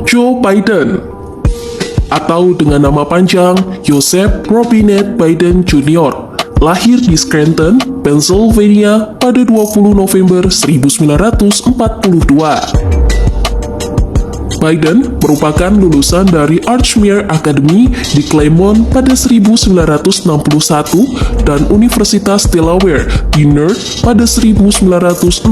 Joe Biden, atau dengan nama panjang Joseph Robinette Biden Jr., lahir di Scranton, Pennsylvania pada 20 November 1942. Biden merupakan lulusan dari Archmere Academy di Claymont pada 1961 dan Universitas Delaware di Newark pada 1965.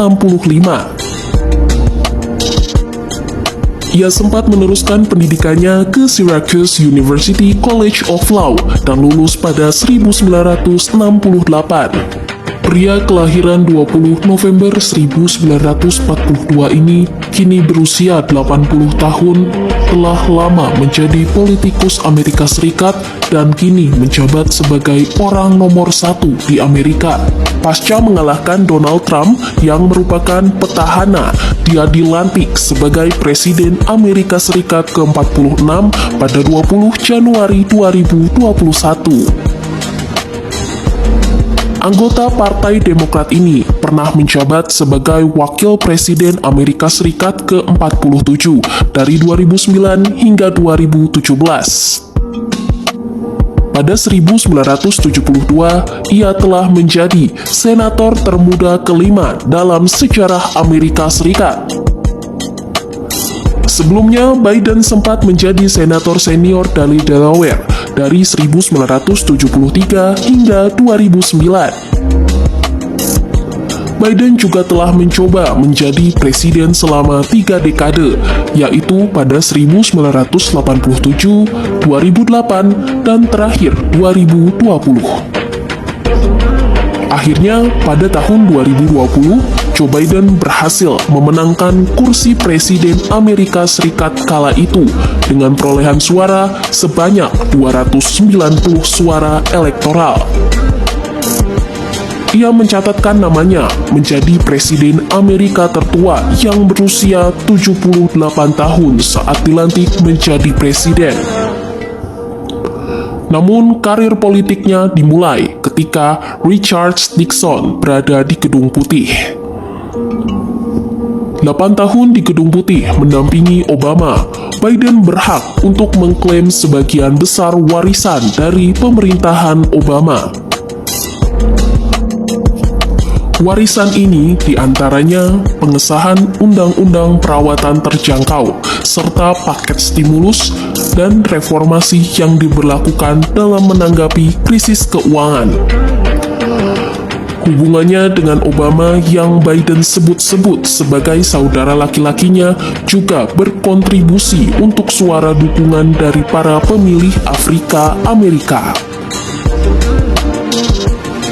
Ia sempat meneruskan pendidikannya ke Syracuse University College of Law dan lulus pada 1968. Pria kelahiran 20 November 1942 ini kini berusia 80 tahun, telah lama menjadi politikus Amerika Serikat dan kini menjabat sebagai orang nomor 1 di Amerika. Pasca mengalahkan Donald Trump yang merupakan petahana, dia dilantik sebagai Presiden Amerika Serikat ke-46 pada 20 Januari 2021. Anggota Partai Demokrat ini pernah menjabat sebagai Wakil Presiden Amerika Serikat ke-47 dari 2009 hingga 2017. Pada 1972, ia telah menjadi senator termuda kelima dalam sejarah Amerika Serikat. Sebelumnya, Biden sempat menjadi senator senior dari Delaware dari 1973 hingga 2009. Biden juga telah mencoba menjadi presiden selama 3 dekade, yaitu pada 1987, 2008, dan terakhir 2020. Akhirnya, pada tahun 2020, Joe Biden berhasil memenangkan kursi Presiden Amerika Serikat kala itu dengan perolehan suara sebanyak 290 suara elektoral. Ia mencatatkan namanya menjadi Presiden Amerika tertua yang berusia 78 tahun saat dilantik menjadi presiden. Namun, karir politiknya dimulai ketika Richard Nixon berada di Gedung Putih. 8 tahun di Gedung Putih mendampingi Obama, Biden berhak untuk mengklaim sebagian besar warisan dari pemerintahan Obama. Warisan ini diantaranya pengesahan Undang-Undang Perawatan Terjangkau, serta paket stimulus dan reformasi yang diberlakukan dalam menanggapi krisis keuangan. Hubungannya dengan Obama yang Biden sebut-sebut sebagai saudara laki-lakinya juga berkontribusi untuk suara dukungan dari para pemilih Afrika Amerika.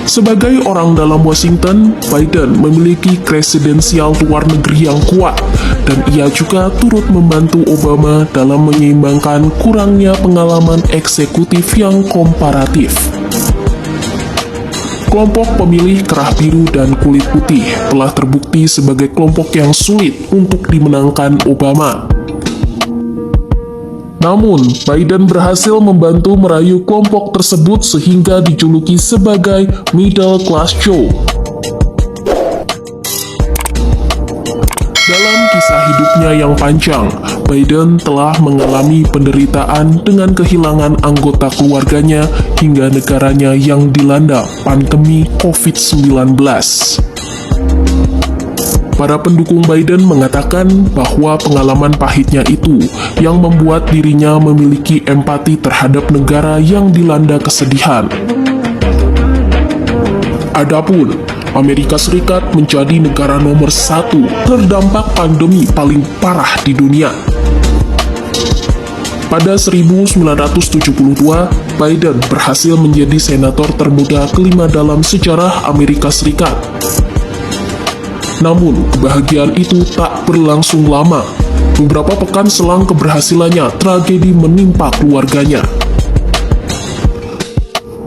Sebagai orang dalam Washington, Biden memiliki kredensial luar negeri yang kuat, dan ia juga turut membantu Obama dalam menyeimbangkan kurangnya pengalaman eksekutif yang komparatif. Kelompok pemilih kerah biru dan kulit putih telah terbukti sebagai kelompok yang sulit untuk dimenangkan Obama. Namun, Biden berhasil membantu merayu kelompok tersebut sehingga dijuluki sebagai Middle Class Joe. Dalam kisah hidupnya yang panjang, Biden telah mengalami penderitaan dengan kehilangan anggota keluarganya hingga negaranya yang dilanda pandemi COVID-19. Para pendukung Biden mengatakan bahwa pengalaman pahitnya itu yang membuat dirinya memiliki empati terhadap negara yang dilanda kesedihan. Adapun Amerika Serikat menjadi negara nomor 1 terdampak pandemi paling parah di dunia. Pada 1972, Biden berhasil menjadi senator termuda kelima dalam sejarah Amerika Serikat. Namun, kebahagiaan itu tak berlangsung lama. Beberapa pekan selang keberhasilannya, tragedi menimpa keluarganya.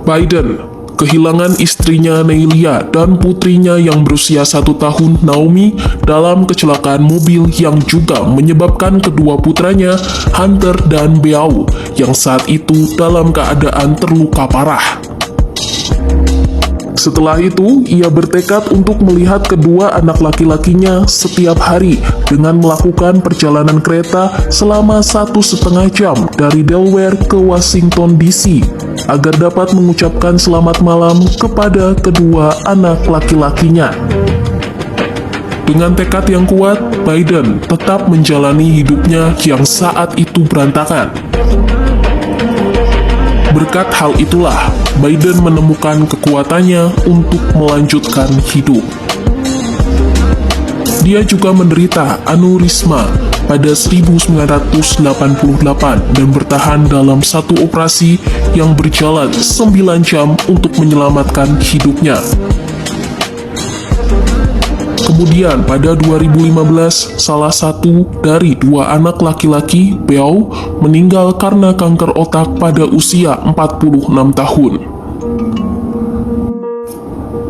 Biden kehilangan istrinya Neilia dan putrinya yang berusia 1 tahun, Naomi, dalam kecelakaan mobil yang juga menyebabkan kedua putranya, Hunter dan Beau, yang saat itu dalam keadaan terluka parah. Setelah itu, ia bertekad untuk melihat kedua anak laki-lakinya setiap hari dengan melakukan perjalanan kereta selama 1,5 jam dari Delaware ke Washington DC agar dapat mengucapkan selamat malam kepada kedua anak laki-lakinya. Dengan tekad yang kuat, Biden tetap menjalani hidupnya yang saat itu berantakan. Berkat hal itulah, Biden menemukan kekuatannya untuk melanjutkan hidup. Dia juga menderita aneurisma pada 1988 dan bertahan dalam satu operasi yang berjalan 9 jam untuk menyelamatkan hidupnya. Kemudian pada 2015, salah satu dari dua anak laki-laki, Beau, meninggal karena kanker otak pada usia 46 tahun.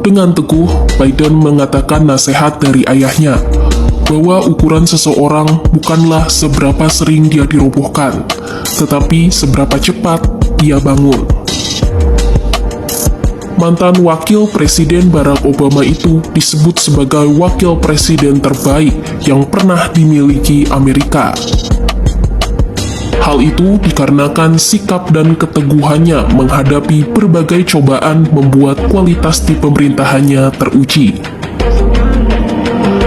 Dengan teguh, Biden mengatakan nasihat dari ayahnya, bahwa ukuran seseorang bukanlah seberapa sering dia dirobohkan, tetapi seberapa cepat dia bangun. Mantan Wakil Presiden Barack Obama itu disebut sebagai wakil presiden terbaik yang pernah dimiliki Amerika. Hal itu dikarenakan sikap dan keteguhannya menghadapi berbagai cobaan membuat kualitas di pemerintahannya teruji.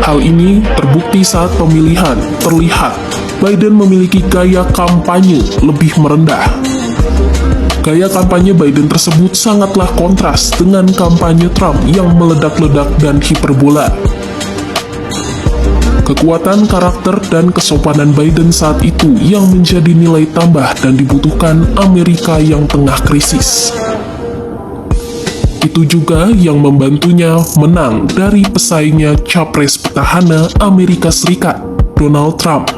Hal ini terbukti saat pemilihan, terlihat Biden memiliki gaya kampanye lebih merendah. Gaya kampanye Biden tersebut sangatlah kontras dengan kampanye Trump yang meledak-ledak dan hiperbola. Kekuatan karakter dan kesopanan Biden saat itu yang menjadi nilai tambah dan dibutuhkan Amerika yang tengah krisis. Itu juga yang membantunya menang dari pesaingnya capres petahana Amerika Serikat, Donald Trump.